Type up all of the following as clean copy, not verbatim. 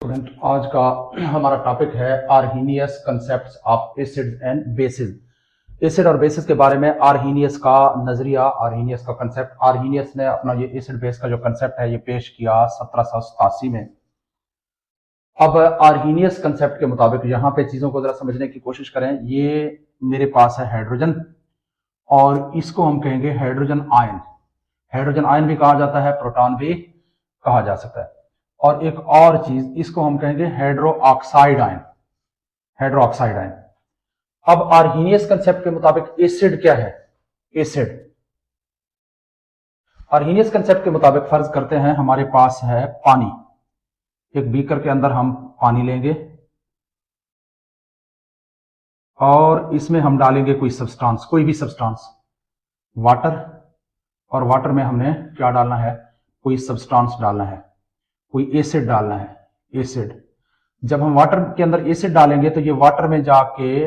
Student, आज का हमारा टॉपिक है Arrhenius concepts of acids and bases. Acid और बेसिस के बारे में आर्हीनियस का नजरिया, आर्हीनियस का कंसेप्ट। आर्हीनियस ने अपना ये एसिड बेस का जो कंसेप्ट है ये पेश किया 1787 में। अब आर्हीनियस कंसेप्ट के मुताबिक यहाँ पे चीजों को जरा समझने की कोशिश करें। ये मेरे पास है हाइड्रोजन और इसको हम कहेंगे हाइड्रोजन आयन। हाइड्रोजन आयन भी कहा जाता है, प्रोटॉन भी कहा जा सकता है। और एक और चीज, इसको हम कहेंगे hydro oxide ion. Hydro oxide ion. अब आर्हीनियस कंसेप्ट के मुताबिक एसिड क्या है? एसिड आर्हीनियस कंसेप्ट के मुताबिक फर्ज करते हैं हमारे पास है पानी। एक बीकर के अंदर हम पानी लेंगे और इसमें हम डालेंगे कोई सब्सटेंस, कोई भी सब्सटेंस, वाटर। और वाटर में हमने क्या डालना है? कोई सब्सटेंस डालना है, कोई एसिड डालना है, एसिड। जब हम वाटर के अंदर एसिड डालेंगे तो ये वाटर में जाके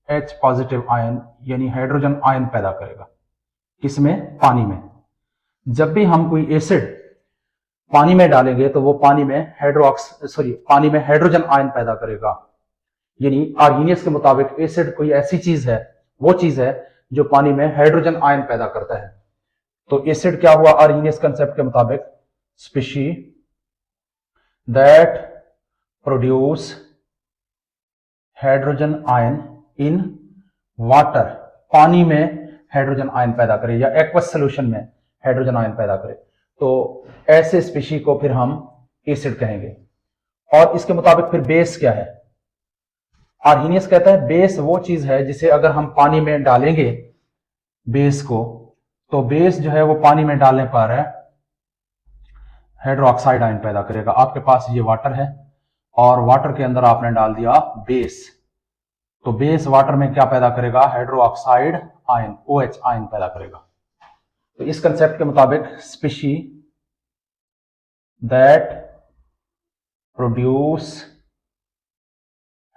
H पॉजिटिव आयन यानी हाइड्रोजन आयन पैदा करेगा। किसमें? पानी में। जब भी हम कोई एसिड पानी में डालेंगे तो वो पानी में पानी में हाइड्रोजन आयन पैदा करेगा। यानी आर्हीनियस के मुताबिक एसिड कोई ऐसी चीज है, वो चीज है जो पानी में हाइड्रोजन आयन पैदा करता है। तो एसिड क्या हुआ आर्हीनियस कंसेप्ट के मुताबिक? Species that produce hydrogen ion in water, पानी में हाइड्रोजन आयन पैदा करे या एक्वस सोल्यूशन में हाइड्रोजन आयन पैदा करे, तो ऐसे स्पीशी को फिर हम एसिड कहेंगे। और इसके मुताबिक फिर बेस क्या है? आर्हीनियस कहता है बेस वो चीज है जिसे अगर हम पानी में डालेंगे बेस को, तो बेस जो है वो पानी में डालने पर हाइड्रो ऑक्साइड आयन पैदा करेगा। आपके पास ये वाटर है और वाटर के अंदर आपने डाल दिया बेस, तो बेस वाटर में क्या पैदा करेगा? Hydroxide ion, OH ion पैदा करेगा। तो इस कंसेप्ट के मुताबिक species that produce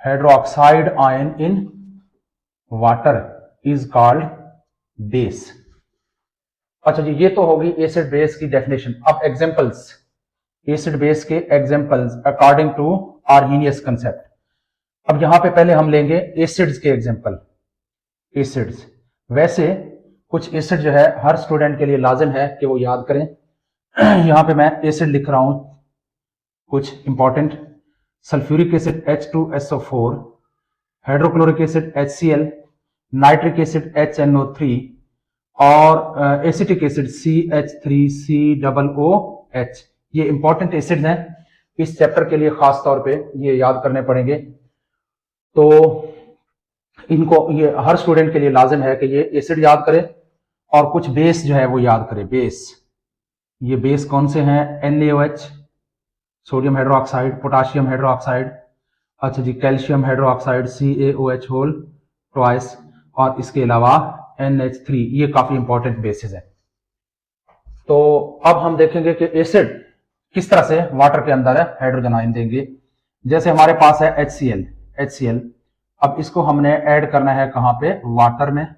hydroxide ion in water is called base. अच्छा जी, ये तो होगी एसिड बेस की डेफिनेशन। अब एग्जांपल्स, एसिड बेस के examples according to Arrhenius concept. अब यहां पे पहले हम लेंगे एसिड्स के एग्जांपल। एसिड्स, वैसे कुछ एसिड जो है हर स्टूडेंट के लिए लाजिम है कि वो याद करें। यहां पे मैं एसिड लिख रहा हूं कुछ important. Sulphuric acid H2SO4, hydrochloric acid HCl, nitric acid HNO3 और एसिटिक एसिड CH3COOH। ये इंपॉर्टेंट एसिड हैं, इस चैप्टर के लिए खास तौर पे ये याद करने पड़ेंगे। तो इनको ये हर स्टूडेंट के लिए लाजिम है कि ये एसिड याद करे और कुछ बेस जो है वो याद करे। बेस, ये बेस कौन से हैं? NaOH, sodium hydroxide, potassium hydroxide, अच्छा जी, calcium hydroxide CaOH whole twice, और इसके अलावा NH3। ये काफी इंपॉर्टेंट बेसिस है। तो अब हम देखेंगे कि एसिड किस तरह से वाटर के अंदर है हाइड्रोजन आयन देंगे। जैसे हमारे पास है HCl। अब इसको हमने ऐड करना है कहां पे? वाटर में,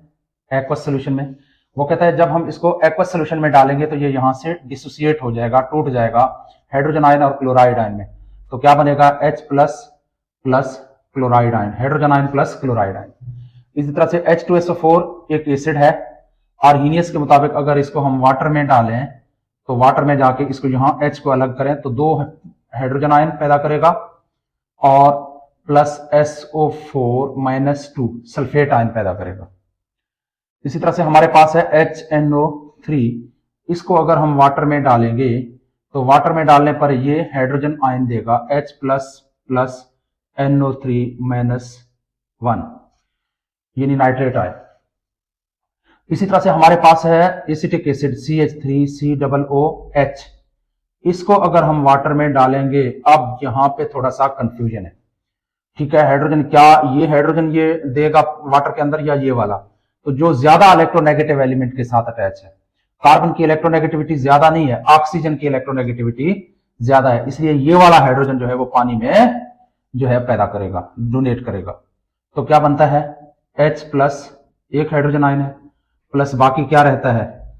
एक्वस सोल्यूशन में। वो कहता है जब हम इसको एक्वस सोल्यूशन में डालेंगे तो ये यहां से डिसोसिएट हो जाएगा, टूट जाएगा हाइड्रोजन आयन और क्लोराइड आयन में। तो क्या बनेगा? H plus chloride ion, hydrogen ion plus chloride ion. इसी तरह से H2SO4 एक एसिड है। आर्हीनियस के मुताबिक अगर इसको हम वाटर में डालें तो वाटर में जाके इसको यहां H को अलग करें तो 2 हाइड्रोजन आयन पैदा करेगा और प्लस SO4-2 सल्फेट आयन पैदा करेगा। इसी तरह से हमारे पास है HNO3। इसको अगर हम वाटर में डालेंगे तो वाटर में डालने पर ये हाइड्रोजन आयन देगा H प्लस NO3-1, यानी नाइट्रेट आयन। इसी तरह से हमारे पास है एसिटिक एसिड CH3COOH। इसको अगर हम वाटर में डालेंगे, अब यहां पे थोड़ा सा कंफ्यूजन है, ठीक है। हाइड्रोजन, क्या ये हाइड्रोजन ये देगा वाटर के अंदर या ये वाला? तो जो ज्यादा इलेक्ट्रोनेगेटिव एलिमेंट के साथ अटैच है, कार्बन की इलेक्ट्रोनेगेटिविटी ज्यादा नहीं है, ऑक्सीजन की इलेक्ट्रोनेगेटिविटी ज्यादा है, इसलिए ये वाला हाइड्रोजन जो है वो पानी में जो है पैदा करेगा, डोनेट करेगा। तो क्या बनता है? H प्लस, एक हाइड्रोजन आयन है, प्लस बाकी क्या रहता है?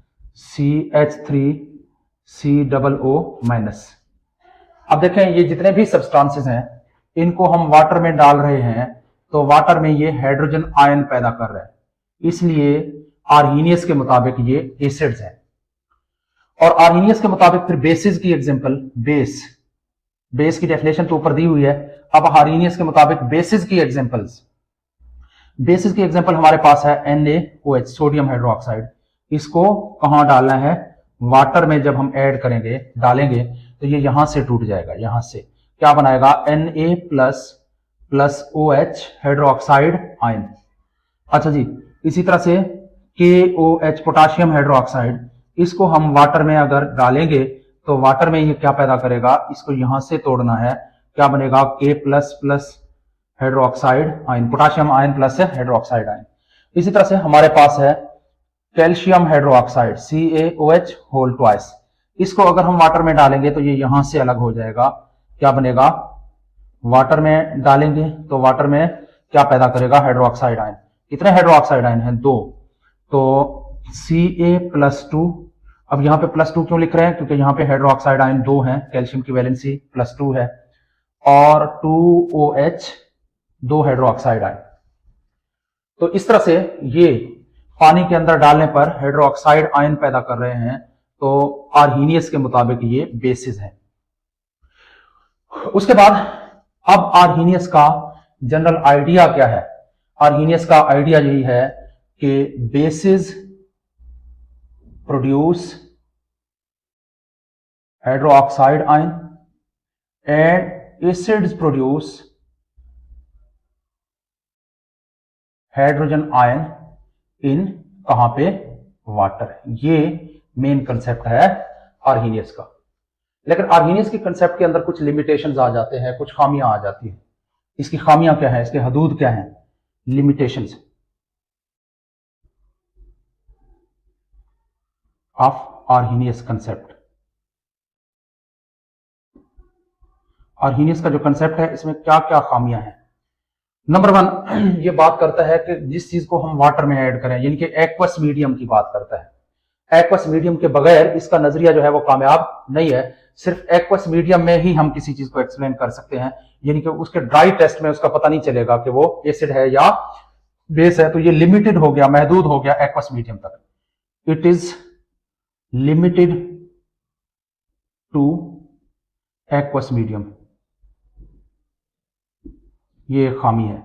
CH3COO minus. अब देखें ये जितने भी सब्सटेंसेस हैं इनको हम वाटर में डाल रहे हैं तो वाटर में ये हाइड्रोजन आयन पैदा कर रहे हैं, इसलिए आर्हीनियस के मुताबिक ये एसिड्स हैं। और आर्हीनियस के मुताबिक फिर बेसिस की एग्जांपल, बेस की डेफिनेशन तो ऊपर दी हुई है। अब आर्हीनियस के मुताबिक बेसिस की एग्जांपल हमारे पास है NaOH, सोडियम हाइड्रोक्साइड। इसको कहां डालना है? वाटर में जब हम ऐड करेंगे, डालेंगे तो ये यहां से टूट जाएगा। यहां से क्या बनाएगा? Na++OH hydroxide ion. अच्छा जी, इसी तरह से KOH पोटाशियम हाइड्रोक्साइड, इसको हम वाटर में अगर डालेंगे तो वाटर में ये क्या पैदा करेगा? इसको यहां से तोड़ना है, क्या बनेगा? K++ hydroxide ion, potassium ion plus hydroxide ion. इसी तरह से हमारे पास है calcium hydroxide CaOH whole twice. इसको अगर हम वाटर में डालेंगे तो ये यहां से अलग हो जाएगा, क्या बनेगा? वाटर में डालेंगे तो वाटर में क्या पैदा करेगा? Hydroxide ion. कितने हाइड्रोक्साइड आयन हैं? 2। तो Ca+2। अब यहां पे +2 क्यों लिख रहे हैं? क्योंकि यहां पे हाइड्रोक्साइड आयन 2 हैं, कैल्शियम की वैलेंसी +2 है, और 2OH 2 हाइड्रोक्साइड आयन। तो इस तरह से ये पानी के अंदर डालने पर हाइड्रोक्साइड आयन पैदा कर रहे हैं, तो आर्हीनियस के मुताबिक ये बेसिस है। उसके बाद अब आर्हीनियस का जनरल आइडिया क्या है? आर्हीनियस का आइडिया यही है कि basis produce hydroxide ion and acids produce hydrogen ion इन कहां पे? वाटर। ये मेन कंसेप्ट है आर्हीनियस का। लेकिन आर्हीनियस के कंसेप्ट के अंदर कुछ लिमिटेशंस आ जाते हैं, कुछ खामियां आ जाती हैं। इसकी खामियां क्या है? इसके हदूद क्या हैं? Limitations of Arrhenius concept. Arrhenius का जो कंसेप्ट है इसमें क्या क्या खामियां हैं? नंबर 1 ये बात करता है कि जिस चीज को हम वाटर में ऐड करें, यानी कि एक्वस मीडियम की बात करता है। एक्वस मीडियम के बगैर इसका नजरिया जो है वो कामयाब नहीं है। सिर्फ एक्वस मीडियम में ही हम किसी चीज को एक्सप्लेन कर सकते हैं, यानी कि उसके ड्राई टेस्ट में उसका पता नहीं चलेगा कि वो एसिड है या बेस है। तो ये लिमिटेड हो गया, महदूद हो गया एक्वस मीडियम तक। It is limited two aqueous medium, ये खामी है।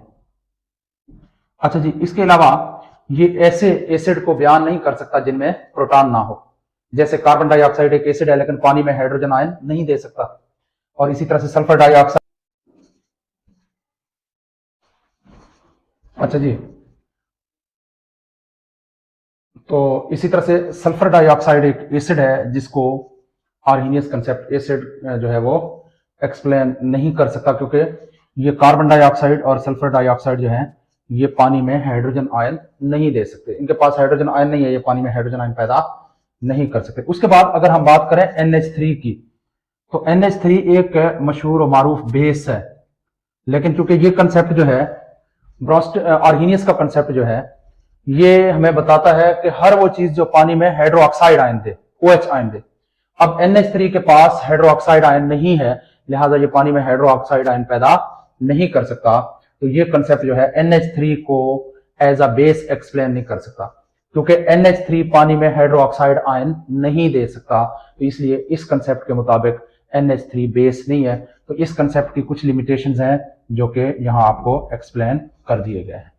अच्छा जी, इसके अलावा ये ऐसे एसिड को बयान नहीं कर सकता जिनमें प्रोटॉन ना हो। जैसे कार्बन डाइऑक्साइड एक एसिड है लेकिन पानी में हाइड्रोजन आयन नहीं दे सकता, और इसी तरह से सल्फर डाइऑक्साइड। अच्छा जी, तो इसी तरह से सल्फर डाइऑक्साइड एक एसिड है जिसको आर्हीनियस कंसेप्ट एसिड जो है वो एक्सप्लेन नहीं कर सकता, क्योंकि ये कार्बन डाइऑक्साइड और सल्फर डाइऑक्साइड जो है ये पानी में हाइड्रोजन आयन नहीं दे सकते। इनके पास हाइड्रोजन आयन नहीं है, ये पानी में हाइड्रोजन आयन पैदा नहीं कर सकते। उसके बाद अगर हम बात करें NH3 की, तो NH3 एक मशहूर और मारूफ बेस है, लेकिन चूंकि ये कंसेप्ट जो है आर्हीनियस का कंसेप्ट जो है ये हमें बताता है कि हर वो चीज जो पानी में हाइड्रोक्साइड आयन दे, OH आयन दे। अब NH3 के पास हाइड्रोक्साइड आयन नहीं है, लिहाजा ये पानी में हाइड्रोक्साइड आयन पैदा नहीं कर सकता। तो ये कंसेप्ट जो है NH3 को एज अ बेस एक्सप्लेन नहीं कर सकता, क्योंकि NH3 पानी में हाइड्रोक्साइड आयन नहीं दे सकता। तो इसलिए इस कंसेप्ट के मुताबिक NH3 बेस नहीं है। तो इस कंसेप्ट की कुछ लिमिटेशंस हैं जो कि यहां आपको एक्सप्लेन कर दिए गए हैं।